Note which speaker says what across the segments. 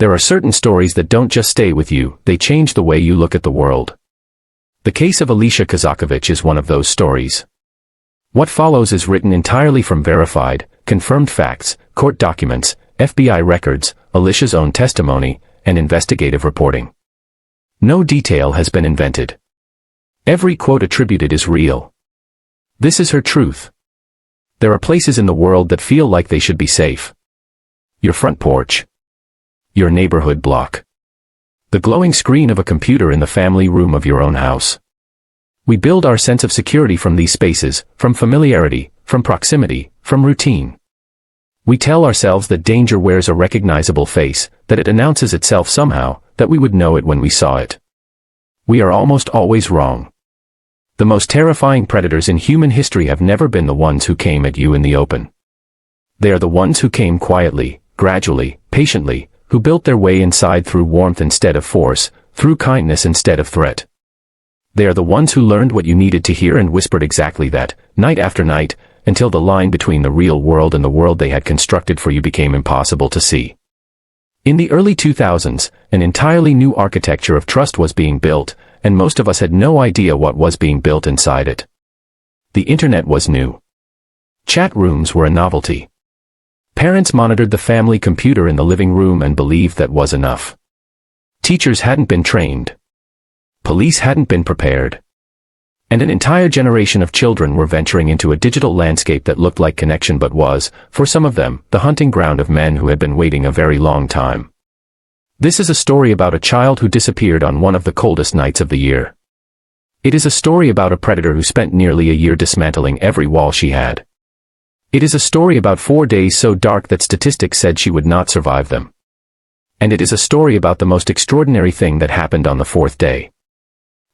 Speaker 1: There are certain stories that don't just stay with you, they change the way you look at the world. The case of Alicia Kozakiewicz is one of those stories. What follows is written entirely from verified, confirmed facts, court documents, FBI records, Alicia's own testimony, and investigative reporting. No detail has been invented. Every quote attributed is real. This is her truth. There are places in the world that feel like they should be safe. Your front porch. Your neighborhood block. The glowing screen of a computer in the family room of your own house. We build our sense of security from these spaces, from familiarity, from proximity, from routine. We tell ourselves that danger wears a recognizable face, that it announces itself somehow, that we would know it when we saw it. We are almost always wrong. The most terrifying predators in human history have never been the ones who came at you in the open. They are the ones who came quietly, gradually, patiently, who built their way inside through warmth instead of force, through kindness instead of threat. They are the ones who learned what you needed to hear and whispered exactly that, night after night, until the line between the real world and the world they had constructed for you became impossible to see. In the early 2000s, an entirely new architecture of trust was being built, and most of us had no idea what was being built inside it. The internet was new. Chat rooms were a novelty. Parents monitored the family computer in the living room and believed that was enough. Teachers hadn't been trained. Police hadn't been prepared. And an entire generation of children were venturing into a digital landscape that looked like connection but was, for some of them, the hunting ground of men who had been waiting a very long time. This is a story about a child who disappeared on one of the coldest nights of the year. It is a story about a predator who spent nearly a year dismantling every wall she had. It is a story about 4 days so dark that statistics said she would not survive them. And it is a story about the most extraordinary thing that happened on the 4th day.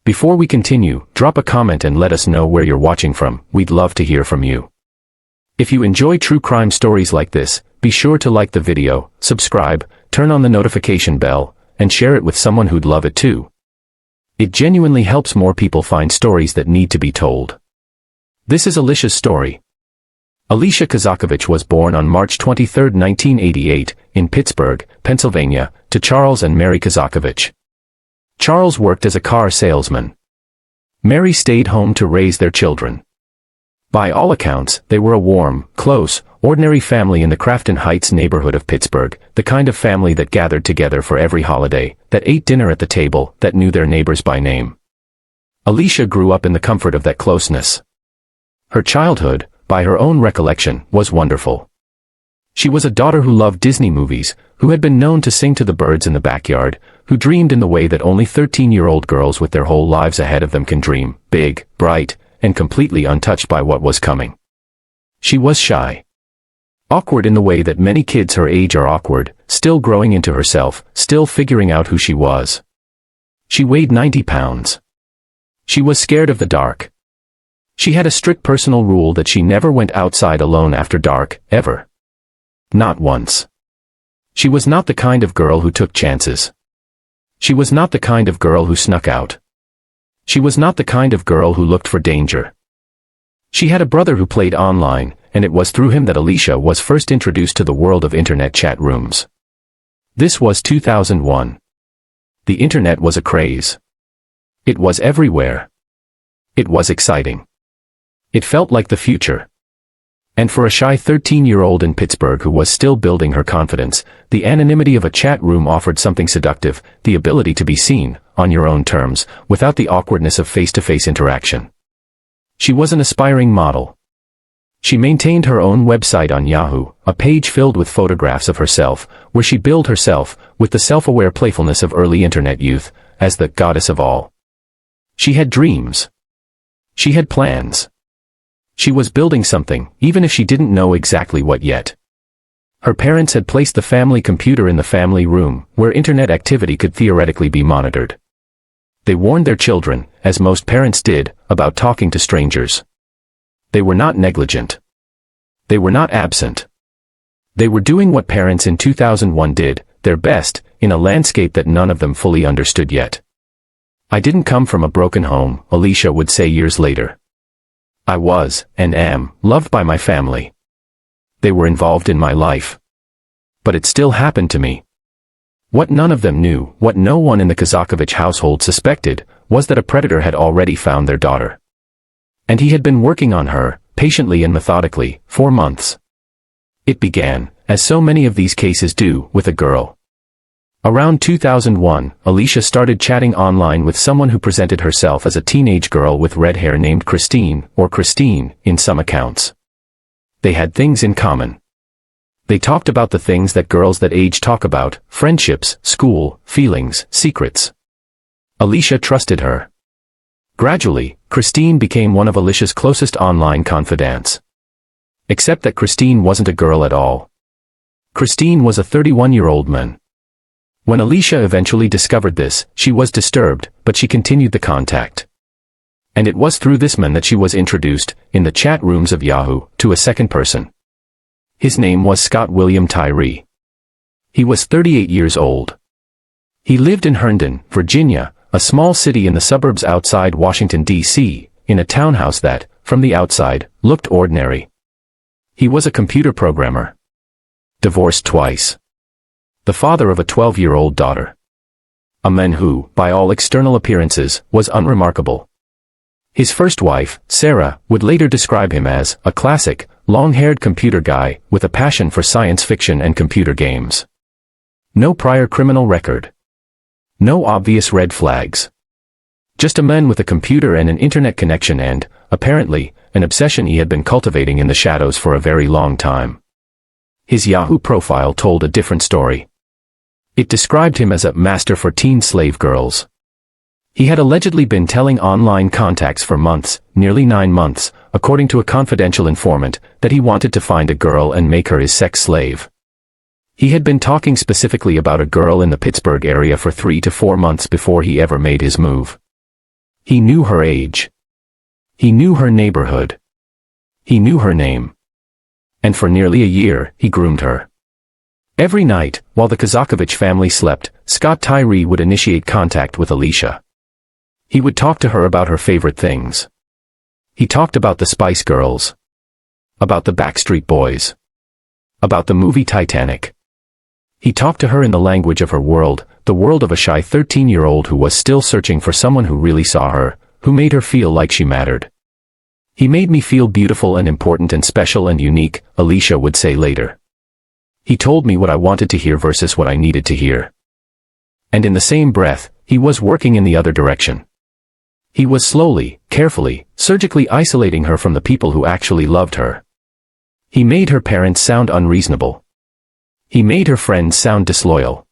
Speaker 1: Before we continue, drop a comment and let us know where you're watching from. We'd love to hear from you. If you enjoy true crime stories like this, be sure to like the video, subscribe, turn on the notification bell, and share it with someone who'd love it too. It genuinely helps more people find stories that need to be told. This is Alicia's story. Alicia Kozakiewicz was born on March 23, 1988, in Pittsburgh, Pennsylvania, to Charles and Mary Kozakiewicz. Charles worked as a car salesman. Mary stayed home to raise their children. By all accounts, they were a warm, close, ordinary family in the Crafton Heights neighborhood of Pittsburgh, the kind of family that gathered together for every holiday, that ate dinner at the table, that knew their neighbors by name. Alicia grew up in the comfort of that closeness. Her childhood, by her own recollection, was wonderful. She was a daughter who loved Disney movies, who had been known to sing to the birds in the backyard, who dreamed in the way that only 13-year-old girls with their whole lives ahead of them can dream, big, bright, and completely untouched by what was coming. She was shy. Awkward in the way that many kids her age are awkward, still growing into herself, still figuring out who she was. She weighed 90 pounds. She was scared of the dark. She had a strict personal rule that she never went outside alone after dark, ever. Not once. She was not the kind of girl who took chances. She was not the kind of girl who snuck out. She was not the kind of girl who looked for danger. She had a brother who played online, and it was through him that Alicia was first introduced to the world of internet chat rooms. This was 2001. The internet was a craze. It was everywhere. It was exciting. It felt like the future. And for a shy 13-year-old in Pittsburgh who was still building her confidence, the anonymity of a chat room offered something seductive, the ability to be seen, on your own terms, without the awkwardness of face-to-face interaction. She was an aspiring model. She maintained her own website on Yahoo, a page filled with photographs of herself, where she billed herself, with the self-aware playfulness of early internet youth, as the goddess of all. She had dreams. She had plans. She was building something, even if she didn't know exactly what yet. Her parents had placed the family computer in the family room, where internet activity could theoretically be monitored. They warned their children, as most parents did, about talking to strangers. They were not negligent. They were not absent. They were doing what parents in 2001 did, their best, in a landscape that none of them fully understood yet. I didn't come from a broken home, Alicia would say years later. I was, and am, loved by my family. They were involved in my life. But it still happened to me. What none of them knew, what no one in the Kozakiewicz household suspected, was that a predator had already found their daughter. And he had been working on her, patiently and methodically, for months. It began, as so many of these cases do, with a girl. Around 2001, Alicia started chatting online with someone who presented herself as a teenage girl with red hair named Christine, or Christine, in some accounts. They had things in common. They talked about the things that girls that age talk about: friendships, school, feelings, secrets. Alicia trusted her. Gradually, Christine became one of Alicia's closest online confidants. Except that Christine wasn't a girl at all. Christine was a 31-year-old man. When Alicia eventually discovered this, she was disturbed, but she continued the contact. And it was through this man that she was introduced, in the chat rooms of Yahoo, to a second person. His name was Scott William Tyree. He was 38 years old. He lived in Herndon, Virginia, a small city in the suburbs outside Washington, D.C., in a townhouse that, from the outside, looked ordinary. He was a computer programmer. Divorced twice. The father of a 12-year-old daughter. A man who, by all external appearances, was unremarkable. His first wife, Sarah, would later describe him as a classic, long-haired computer guy with a passion for science fiction and computer games. No prior criminal record. No obvious red flags. Just a man with a computer and an internet connection and, apparently, an obsession he had been cultivating in the shadows for a very long time. His Yahoo profile told a different story. It described him as a master for teen slave girls. He had allegedly been telling online contacts for months, nearly 9 months, according to a confidential informant, that he wanted to find a girl and make her his sex slave. He had been talking specifically about a girl in the Pittsburgh area for 3 to 4 months before he ever made his move. He knew her age. He knew her neighborhood. He knew her name. And for nearly a year, he groomed her. Every night, while the Kozakiewicz family slept, Scott Tyree would initiate contact with Alicia. He would talk to her about her favorite things. He talked about the Spice Girls. About the Backstreet Boys. About the movie Titanic. He talked to her in the language of her world, the world of a shy 13-year-old who was still searching for someone who really saw her, who made her feel like she mattered. He made me feel beautiful and important and special and unique, Alicia would say later. He told me what I wanted to hear versus what I needed to hear. And in the same breath, he was working in the other direction. He was slowly, carefully, surgically isolating her from the people who actually loved her. He made her parents sound unreasonable. He made her friends sound disloyal.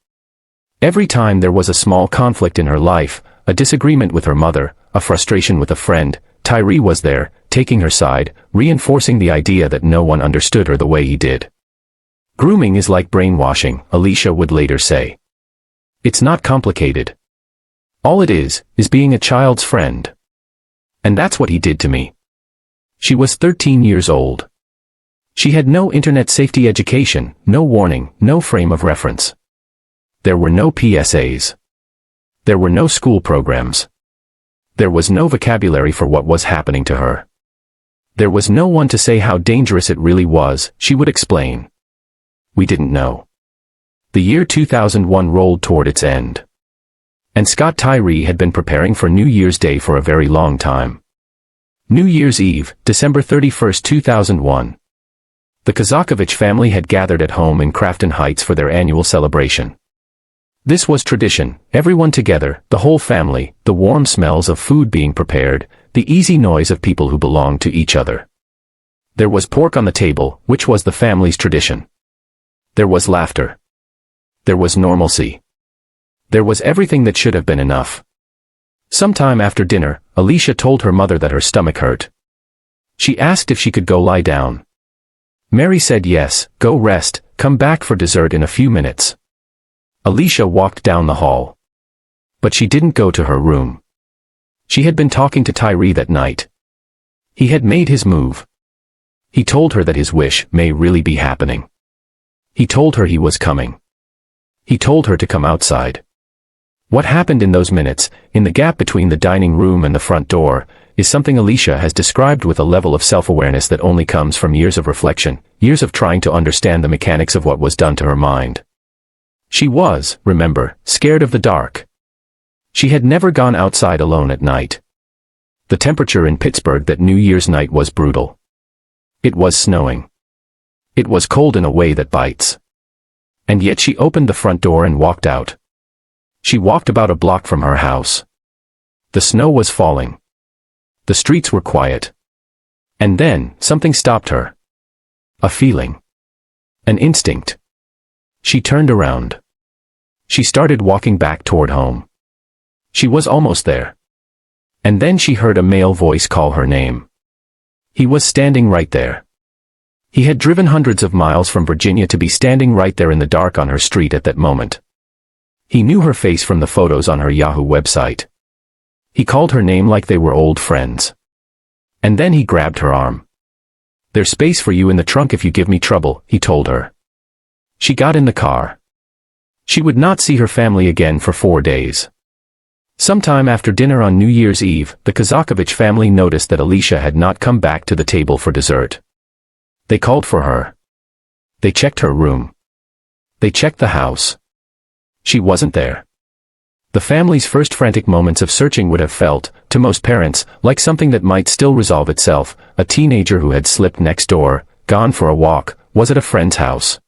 Speaker 1: Every time there was a small conflict in her life, a disagreement with her mother, a frustration with a friend, Tyree was there, taking her side, reinforcing the idea that no one understood her the way he did. Grooming is like brainwashing, Alicia would later say. It's not complicated. All it is being a child's friend. And that's what he did to me. She was 13 years old. She had no internet safety education, no warning, no frame of reference. There were no PSAs. There were no school programs. There was no vocabulary for what was happening to her. There was no one to say how dangerous it really was, she would explain. We didn't know. The year 2001 rolled toward its end. And Scott Tyree had been preparing for New Year's Day for a very long time. New Year's Eve, December 31, 2001. The Kozakiewicz family had gathered at home in Crafton Heights for their annual celebration. This was tradition, everyone together, the whole family, the warm smells of food being prepared, the easy noise of people who belonged to each other. There was pork on the table, which was the family's tradition. There was laughter. There was normalcy. There was everything that should have been enough. Sometime after dinner, Alicia told her mother that her stomach hurt. She asked if she could go lie down. Mary said yes, go rest, come back for dessert in a few minutes. Alicia walked down the hall. But she didn't go to her room. She had been talking to Tyree that night. He had made his move. He told her that his wish may really be happening. He told her he was coming. He told her to come outside. What happened in those minutes, in the gap between the dining room and the front door, is something Alicia has described with a level of self-awareness that only comes from years of reflection, years of trying to understand the mechanics of what was done to her mind. She was, remember, scared of the dark. She had never gone outside alone at night. The temperature in Pittsburgh that New Year's night was brutal. It was snowing. It was cold in a way that bites. And yet she opened the front door and walked out. She walked about a block from her house. The snow was falling. The streets were quiet. And then, something stopped her. A feeling. An instinct. She turned around. She started walking back toward home. She was almost there. And then she heard a male voice call her name. He was standing right there. He had driven hundreds of miles from Virginia to be standing right there in the dark on her street at that moment. He knew her face from the photos on her Yahoo website. He called her name like they were old friends. And then he grabbed her arm. "There's space for you in the trunk if you give me trouble," he told her. She got in the car. She would not see her family again for 4 days. Sometime after dinner on New Year's Eve, the Kozakiewicz family noticed that Alicia had not come back to the table for dessert. They called for her. They checked her room. They checked the house. She wasn't there. The family's first frantic moments of searching would have felt, to most parents, like something that might still resolve itself: a teenager who had slipped next door, gone for a walk, was at a friend's house.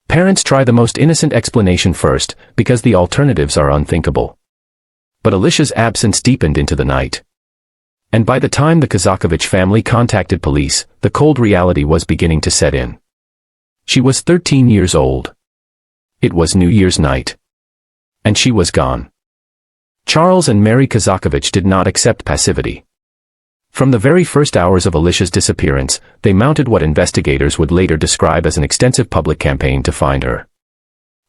Speaker 1: Parents try the most innocent explanation first, because the alternatives are unthinkable. But Alicia's absence deepened into the night. And by the time the Kozakiewicz family contacted police, the cold reality was beginning to set in. She was 13 years old. It was New Year's night. And she was gone. Charles and Mary Kozakiewicz did not accept passivity. From the very first hours of Alicia's disappearance, they mounted what investigators would later describe as an extensive public campaign to find her.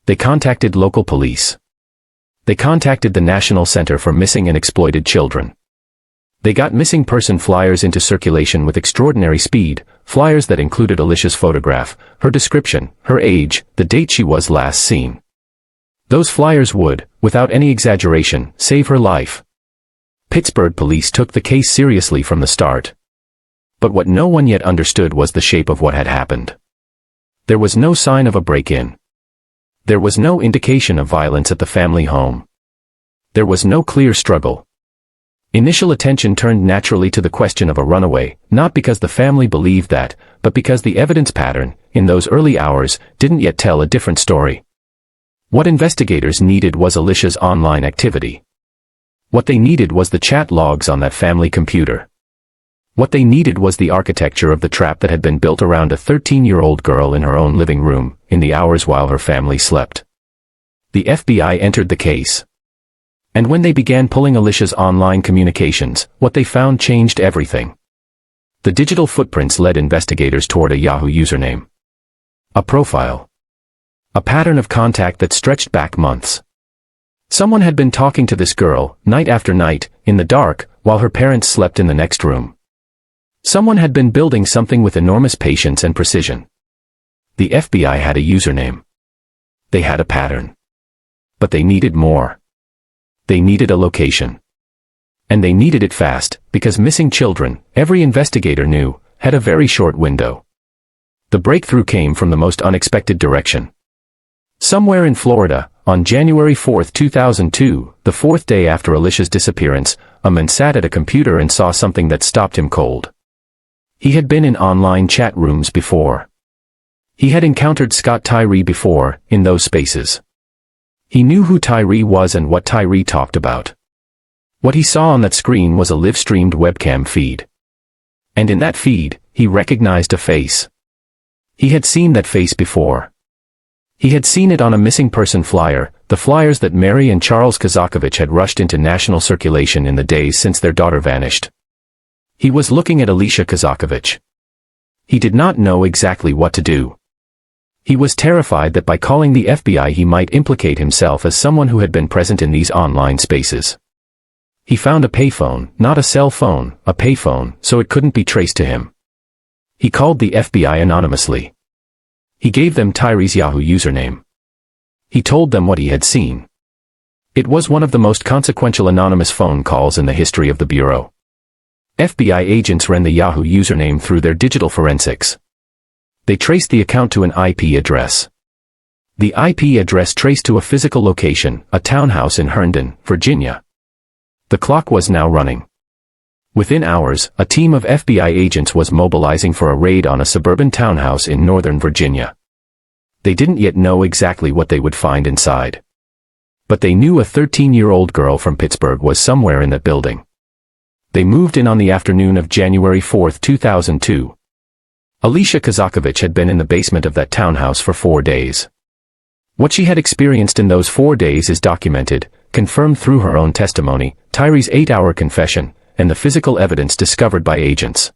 Speaker 1: They contacted local police. They contacted the National Center for Missing and Exploited Children. They got missing person flyers into circulation with extraordinary speed, flyers that included Alicia's photograph, her description, her age, the date she was last seen. Those flyers would, without any exaggeration, save her life. Pittsburgh police took the case seriously from the start. But what no one yet understood was the shape of what had happened. There was no sign of a break-in. There was no indication of violence at the family home. There was no clear struggle. Initial attention turned naturally to the question of a runaway, not because the family believed that, but because the evidence pattern, in those early hours, didn't yet tell a different story. What investigators needed was Alicia's online activity. What they needed was the chat logs on that family computer. What they needed was the architecture of the trap that had been built around a 13-year-old girl in her own living room, in the hours while her family slept. The FBI entered the case. And when they began pulling Alicia's online communications, what they found changed everything. The digital footprints led investigators toward a Yahoo username. A profile. A pattern of contact that stretched back months. Someone had been talking to this girl, night after night, in the dark, while her parents slept in the next room. Someone had been building something with enormous patience and precision. The FBI had a username. They had a pattern. But they needed more. They needed a location. And they needed it fast, because missing children, every investigator knew, had a very short window. The breakthrough came from the most unexpected direction. Somewhere in Florida, on January 4, 2002, the fourth day after Alicia's disappearance, a man sat at a computer and saw something that stopped him cold. He had been in online chat rooms before. He had encountered Tyree before, in those spaces. He knew who Tyree was and what Tyree talked about. What he saw on that screen was a live-streamed webcam feed. And in that feed, he recognized a face. He had seen that face before. He had seen it on a missing person flyer, the flyers that Mary and Charles Kozakiewicz had rushed into national circulation in the days since their daughter vanished. He was looking at Alicia Kozakiewicz. He did not know exactly what to do. He was terrified that by calling the FBI he might implicate himself as someone who had been present in these online spaces. He found a payphone, not a cell phone, a payphone, so it couldn't be traced to him. He called the FBI anonymously. He gave them Tyree's Yahoo username. He told them what he had seen. It was one of the most consequential anonymous phone calls in the history of the Bureau. FBI agents ran the Yahoo username through their digital forensics. They traced the account to an IP address. The IP address traced to a physical location, a townhouse in Herndon, Virginia. The clock was now running. Within hours, a team of FBI agents was mobilizing for a raid on a suburban townhouse in Northern Virginia. They didn't yet know exactly what they would find inside. But they knew a 13-year-old girl from Pittsburgh was somewhere in that building. They moved in on the afternoon of January 4, 2002. Alicia Kozakiewicz had been in the basement of that townhouse for 4 days. What she had experienced in those 4 days is documented, confirmed through her own testimony, Tyree's 8-hour confession, and the physical evidence discovered by agents.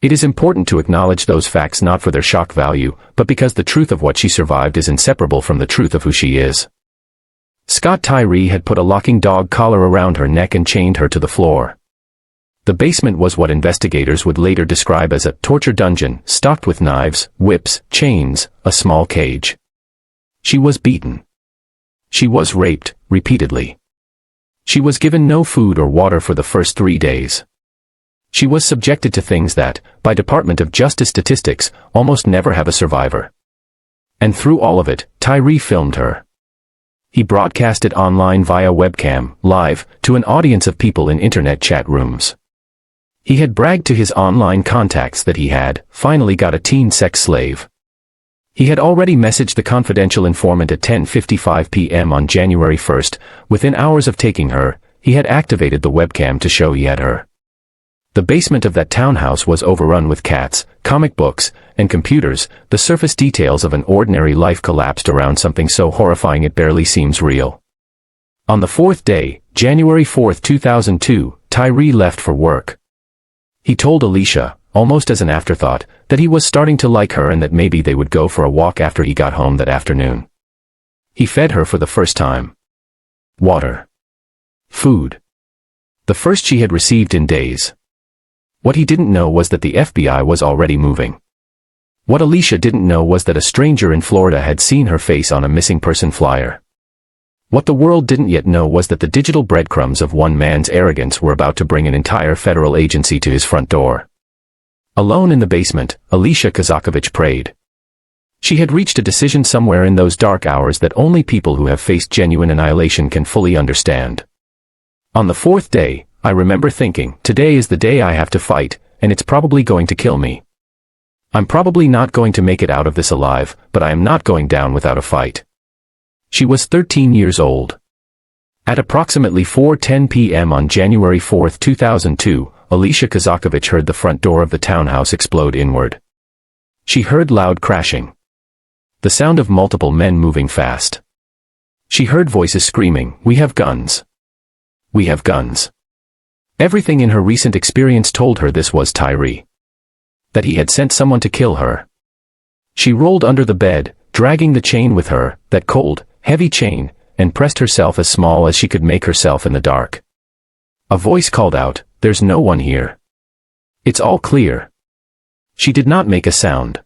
Speaker 1: It is important to acknowledge those facts not for their shock value, but because the truth of what she survived is inseparable from the truth of who she is. Scott Tyree had put a locking dog collar around her neck and chained her to the floor. The basement was what investigators would later describe as a torture dungeon, stocked with knives, whips, chains, a small cage. She was beaten. She was raped, repeatedly. She was given no food or water for the first 3 days. She was subjected to things that, by Department of Justice statistics, almost never have a survivor. And through all of it, Tyree filmed her. He broadcast it online via webcam, live, to an audience of people in internet chat rooms. He had bragged to his online contacts that he had, finally got a teen sex slave. He had already messaged the confidential informant at 10:55 p.m. on January 1st. Within hours of taking her, he had activated the webcam to show he had her. The basement of that townhouse was overrun with cats, comic books, and computers. The surface details of an ordinary life collapsed around something so horrifying it barely seems real. On the 4th day, January 4, 2002, Tyree left for work. He told Alicia, almost as an afterthought, that he was starting to like her and that maybe they would go for a walk after he got home that afternoon. He fed her for the first time. Water. Food. The first she had received in days. What he didn't know was that the FBI was already moving. What Alicia didn't know was that a stranger in Florida had seen her face on a missing person flyer. What the world didn't yet know was that the digital breadcrumbs of one man's arrogance were about to bring an entire federal agency to his front door. Alone in the basement, Alicia Kozakiewicz prayed. She had reached a decision somewhere in those dark hours that only people who have faced genuine annihilation can fully understand. On the 4th day, I remember thinking, today is the day I have to fight, and it's probably going to kill me. I'm probably not going to make it out of this alive, but I am not going down without a fight. She was 13 years old. At approximately 4:10 p.m. on January 4, 2002, Alicia Kozakiewicz heard the front door of the townhouse explode inward. She heard loud crashing. The sound of multiple men moving fast. She heard voices screaming, "We have guns. We have guns." Everything in her recent experience told her this was Tyree. That he had sent someone to kill her. She rolled under the bed, dragging the chain with her, that cold, heavy chain, and pressed herself as small as she could make herself in the dark. A voice called out, "There's no one here. It's all clear." She did not make a sound.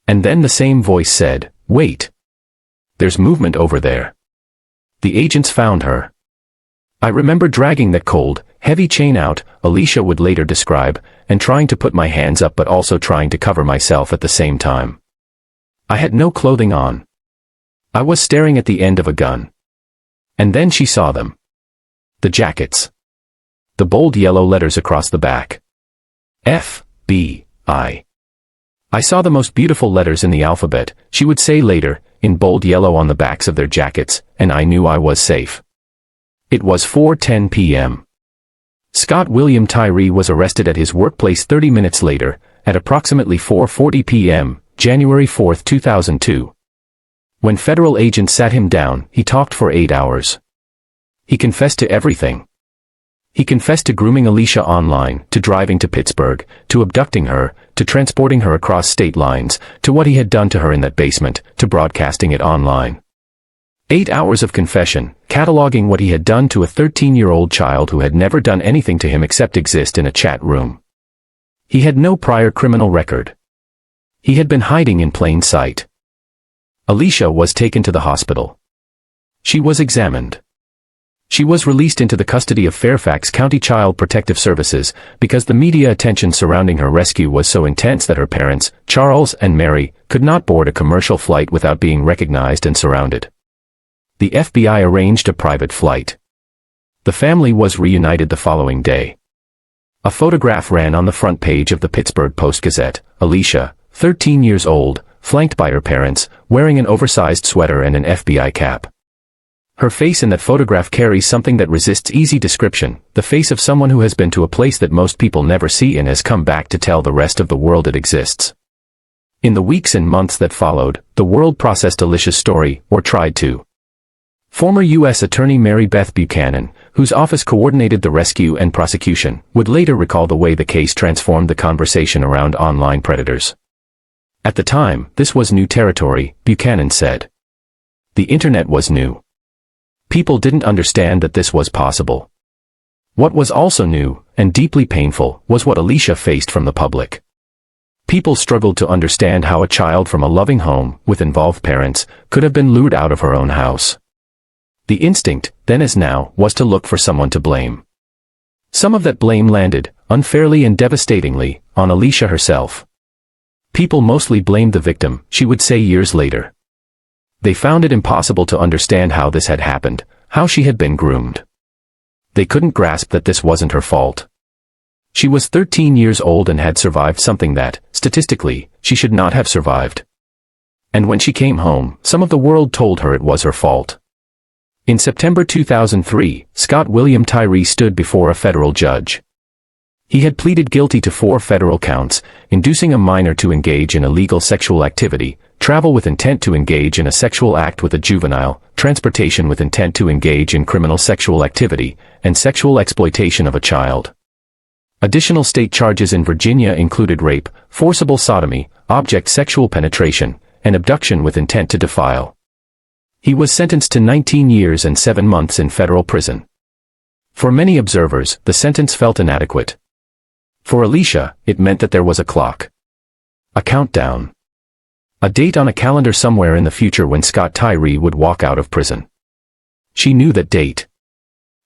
Speaker 1: And then the same voice said, "Wait. There's movement over there." The agents found her. I remember dragging that cold, heavy chain out, Alicia would later describe, and trying to put my hands up but also trying to cover myself at the same time. I had no clothing on. I was staring at the end of a gun. And then she saw them. The jackets. The bold yellow letters across the back. FBI. I saw the most beautiful letters in the alphabet, she would say later, in bold yellow on the backs of their jackets, and I knew I was safe. It was 4:10 p.m. Scott William Tyree was arrested at his workplace 30 minutes later, at approximately 4:40 p.m., January 4, 2002. When federal agents sat him down, he talked for 8 hours. He confessed to everything. He confessed to grooming Alicia online, to driving to Pittsburgh, to abducting her, to transporting her across state lines, to what he had done to her in that basement, to broadcasting it online. 8 hours of confession, cataloging what he had done to a 13-year-old child who had never done anything to him except exist in a chat room. He had no prior criminal record. He had been hiding in plain sight. Alicia was taken to the hospital. She was examined. She was released into the custody of Fairfax County Child Protective Services because the media attention surrounding her rescue was so intense that her parents, Charles and Mary, could not board a commercial flight without being recognized and surrounded. The FBI arranged a private flight. The family was reunited the following day. A photograph ran on the front page of the Pittsburgh Post-Gazette. Alicia, 13 years old, flanked by her parents, wearing an oversized sweater and an FBI cap. Her face in that photograph carries something that resists easy description, the face of someone who has been to a place that most people never see and has come back to tell the rest of the world it exists. In the weeks and months that followed, the world processed Alicia's story, or tried to. Former U.S. Attorney Mary Beth Buchanan, whose office coordinated the rescue and prosecution, would later recall the way the case transformed the conversation around online predators. At the time, this was new territory, Buchanan said. The internet was new. People didn't understand that this was possible. What was also new, and deeply painful, was what Alicia faced from the public. People struggled to understand how a child from a loving home, with involved parents, could have been lured out of her own house. The instinct, then as now, was to look for someone to blame. Some of that blame landed, unfairly and devastatingly, on Alicia herself. People mostly blamed the victim, she would say years later. They found it impossible to understand how this had happened, how she had been groomed. They couldn't grasp that this wasn't her fault. She was 13 years old and had survived something that, statistically, she should not have survived. And when she came home, some of the world told her it was her fault. In September 2003, Scott William Tyree stood before a federal judge. He had pleaded guilty to 4 federal counts: inducing a minor to engage in illegal sexual activity, travel with intent to engage in a sexual act with a juvenile, transportation with intent to engage in criminal sexual activity, and sexual exploitation of a child. Additional state charges in Virginia included rape, forcible sodomy, object sexual penetration, and abduction with intent to defile. He was sentenced to 19 years and 7 months in federal prison. For many observers, the sentence felt inadequate. For Alicia, it meant that there was a clock. A countdown. A date on a calendar somewhere in the future when Scott Tyree would walk out of prison. She knew that date.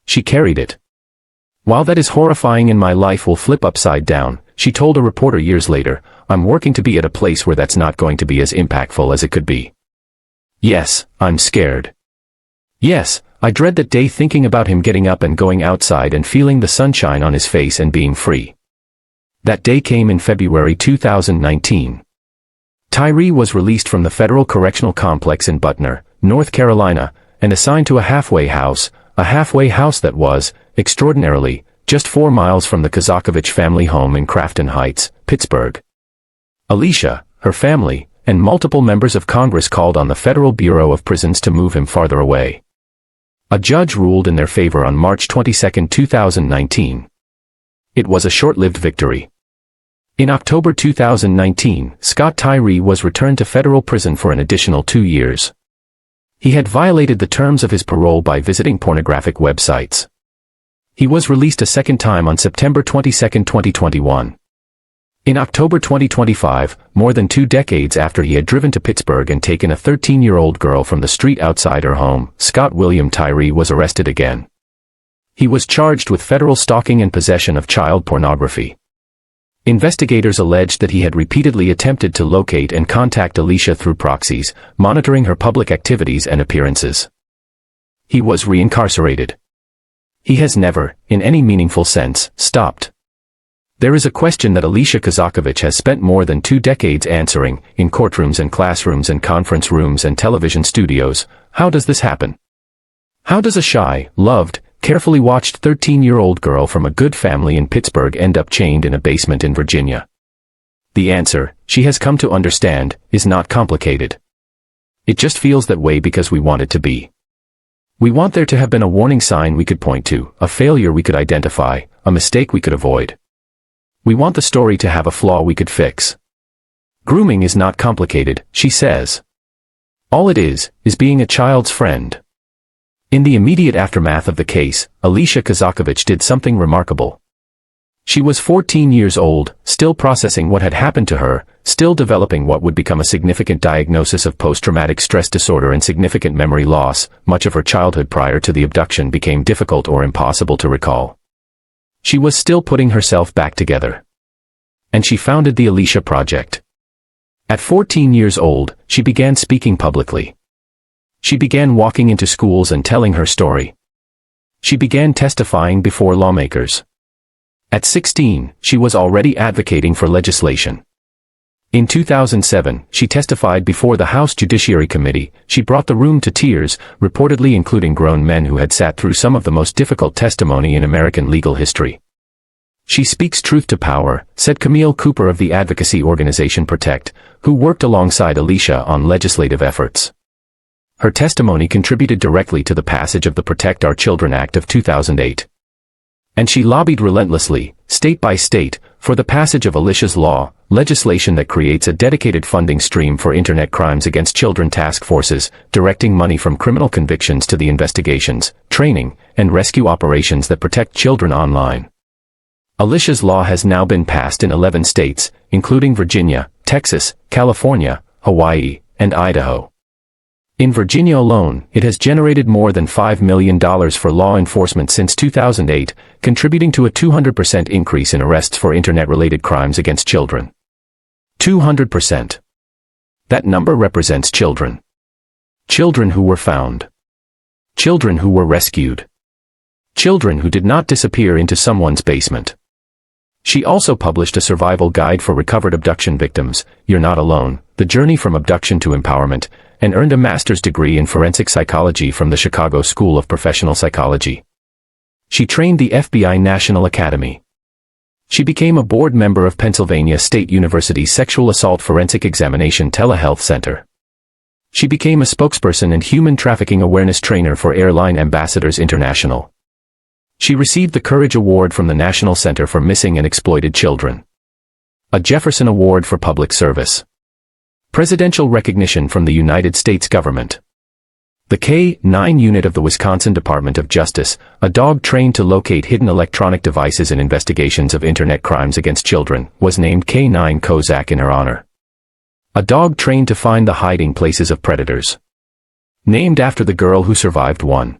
Speaker 1: She carried it. While that is horrifying and my life will flip upside down, she told a reporter years later, I'm working to be at a place where that's not going to be as impactful as it could be. Yes, I'm scared. Yes, I dread that day, thinking about him getting up and going outside and feeling the sunshine on his face and being free. That day came in February 2019. Tyree was released from the Federal Correctional Complex in Butner, North Carolina, and assigned to a halfway house that was, extraordinarily, just 4 miles from the Kozakiewicz family home in Crafton Heights, Pittsburgh. Alicia, her family, and multiple members of Congress called on the Federal Bureau of Prisons to move him farther away. A judge ruled in their favor on March 22, 2019. It was a short-lived victory. In October 2019, Scott Tyree was returned to federal prison for an additional 2 years. He had violated the terms of his parole by visiting pornographic websites. He was released a second time on September 22, 2021. In October 2025, more than 2 decades after he had driven to Pittsburgh and taken a 13-year-old girl from the street outside her home, Scott William Tyree was arrested again. He was charged with federal stalking and possession of child pornography. Investigators alleged that he had repeatedly attempted to locate and contact Alicia through proxies, monitoring her public activities and appearances. He was reincarcerated. He has never, in any meaningful sense, stopped. There is a question that Alicia Kozakiewicz has spent more than 2 decades answering, in courtrooms and classrooms and conference rooms and television studios. How does this happen? How does a shy, loved, carefully watched 13-year-old girl from a good family in Pittsburgh end up chained in a basement in Virginia? The answer, she has come to understand, is not complicated. It just feels that way because we want it to be. We want there to have been a warning sign we could point to, a failure we could identify, a mistake we could avoid. We want the story to have a flaw we could fix. Grooming is not complicated, she says. All it is being a child's friend. In the immediate aftermath of the case, Alicia Kozakiewicz did something remarkable. She was 14 years old, still processing what had happened to her, still developing what would become a significant diagnosis of post-traumatic stress disorder and significant memory loss. Much of her childhood prior to the abduction became difficult or impossible to recall. She was still putting herself back together. And she founded the Alicia Project. At 14 years old, she began speaking publicly. She began walking into schools and telling her story. She began testifying before lawmakers. At 16, she was already advocating for legislation. In 2007, she testified before the House Judiciary Committee. She brought the room to tears, reportedly including grown men who had sat through some of the most difficult testimony in American legal history. She speaks truth to power, said Camille Cooper of the advocacy organization Protect, who worked alongside Alicia on legislative efforts. Her testimony contributed directly to the passage of the Protect Our Children Act of 2008. And she lobbied relentlessly, state by state, for the passage of Alicia's law, legislation that creates a dedicated funding stream for Internet crimes against children task forces, directing money from criminal convictions to the investigations, training, and rescue operations that protect children online. Alicia's law has now been passed in 11 states, including Virginia, Texas, California, Hawaii, and Idaho. In Virginia alone, it has generated more than $5 million for law enforcement since 2008, contributing to a 200% increase in arrests for Internet-related crimes against children. 200%. That number represents children. Children who were found. Children who were rescued. Children who did not disappear into someone's basement. She also published a survival guide for recovered abduction victims, You're Not Alone, The Journey from Abduction to Empowerment, and earned a master's degree in forensic psychology from the Chicago School of Professional Psychology. She trained the FBI National Academy. She became a board member of Pennsylvania State University's Sexual Assault Forensic Examination Telehealth Center. She became a spokesperson and human trafficking awareness trainer for Airline Ambassadors International. She received the Courage Award from the National Center for Missing and Exploited Children. A Jefferson Award for Public Service. Presidential recognition from the United States government. The K-9 unit of the Wisconsin Department of Justice, a dog trained to locate hidden electronic devices in investigations of Internet crimes against children, was named K-9 Kozak in her honor. A dog trained to find the hiding places of predators. Named after the girl who survived one.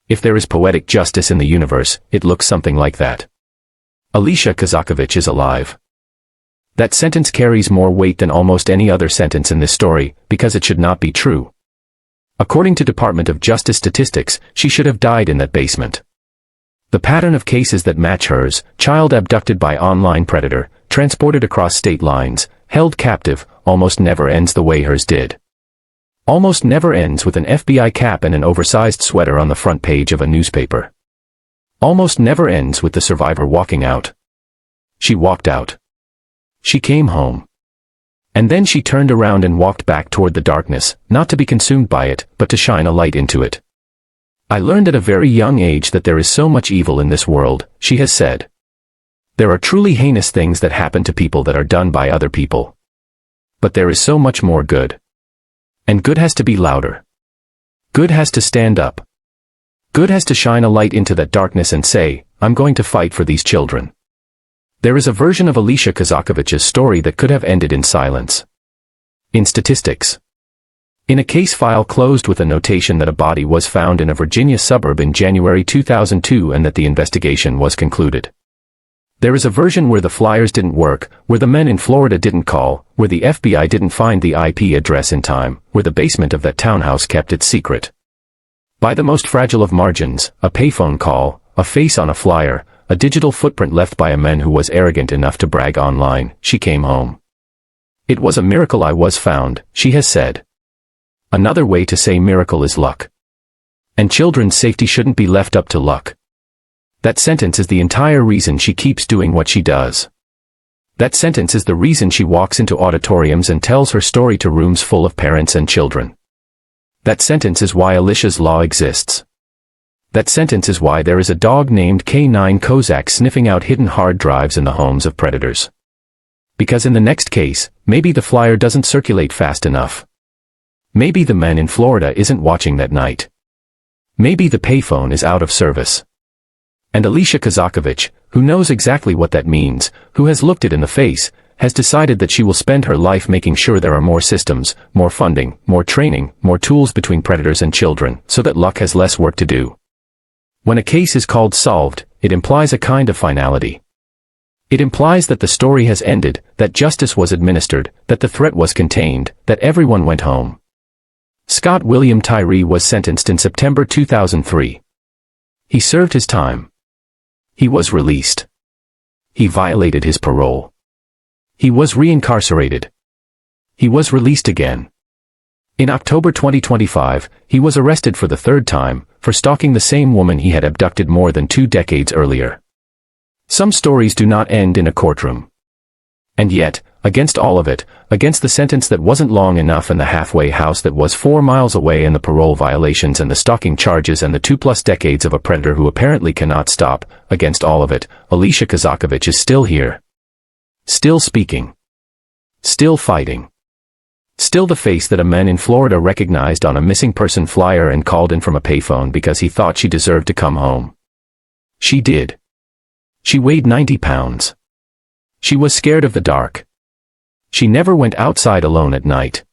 Speaker 1: If there is poetic justice in the universe, it looks something like that. Alicia Kozakiewicz is alive. That sentence carries more weight than almost any other sentence in this story, because it should not be true. According to Department of Justice statistics, she should have died in that basement. The pattern of cases that match hers, child abducted by online predator, transported across state lines, held captive, almost never ends the way hers did. Almost never ends with an FBI cap and an oversized sweater on the front page of a newspaper. Almost never ends with the survivor walking out. She walked out. She came home. And then she turned around and walked back toward the darkness, not to be consumed by it, but to shine a light into it. I learned at a very young age that there is so much evil in this world, she has said. There are truly heinous things that happen to people that are done by other people. But there is so much more good. And good has to be louder. Good has to stand up. Good has to shine a light into that darkness and say, I'm going to fight for these children. There is a version of Alicia Kozakiewicz's story that could have ended in silence. In statistics. In a case file closed with a notation that a body was found in a Virginia suburb in January 2002 and that the investigation was concluded. There is a version where the flyers didn't work, where the men in Florida didn't call, where the FBI didn't find the IP address in time, where the basement of that townhouse kept its secret. By the most fragile of margins, a payphone call, a face on a flyer, a digital footprint left by a man who was arrogant enough to brag online, she came home. It was a miracle I was found, she has said. Another way to say miracle is luck. And children's safety shouldn't be left up to luck. That sentence is the entire reason she keeps doing what she does. That sentence is the reason she walks into auditoriums and tells her story to rooms full of parents and children. That sentence is why Alicia's law exists. That sentence is why there is a dog named K-9 Kozak sniffing out hidden hard drives in the homes of predators. Because in the next case, maybe the flyer doesn't circulate fast enough. Maybe the man in Florida isn't watching that night. Maybe the payphone is out of service. And Alicia Kozakiewicz, who knows exactly what that means, who has looked it in the face, has decided that she will spend her life making sure there are more systems, more funding, more training, more tools between predators and children, so that luck has less work to do. When a case is called solved, it implies a kind of finality. It implies that the story has ended, that justice was administered, that the threat was contained, that everyone went home. Scott William Tyree was sentenced in September 2003. He served his time. He was released. He violated his parole. He was reincarcerated. He was released again. In October 2025, he was arrested for the third time, for stalking the same woman he had abducted more than 2 decades earlier. Some stories do not end in a courtroom. And yet, against all of it, against the sentence that wasn't long enough and the halfway house that was 4 miles away and the parole violations and the stalking charges and the 2+ decades of a predator who apparently cannot stop, against all of it, Alicia Kozakiewicz is still here. Still speaking. Still fighting. Still the face that a man in Florida recognized on a missing person flyer and called in from a payphone because he thought she deserved to come home. She did. She weighed 90 pounds. She was scared of the dark. She never went outside alone at night.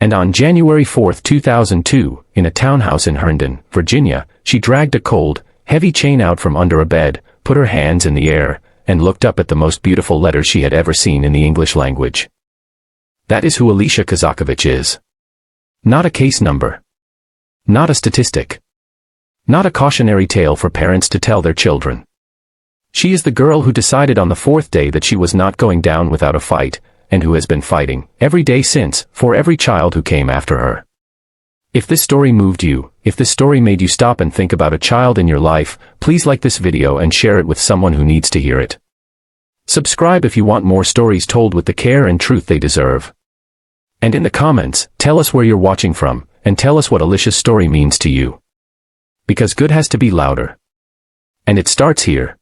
Speaker 1: And on January 4, 2002, in a townhouse in Herndon, Virginia, she dragged a cold, heavy chain out from under a bed, put her hands in the air, and looked up at the most beautiful letters she had ever seen in the English language. That is who Alicia Kozakiewicz is. Not a case number. Not a statistic. Not a cautionary tale for parents to tell their children. She is the girl who decided on the 4th day that she was not going down without a fight, and who has been fighting, every day since, for every child who came after her. If this story moved you, if this story made you stop and think about a child in your life, please like this video and share it with someone who needs to hear it. Subscribe if you want more stories told with the care and truth they deserve. And in the comments, tell us where you're watching from, and tell us what Alicia's story means to you. Because good has to be louder. And it starts here.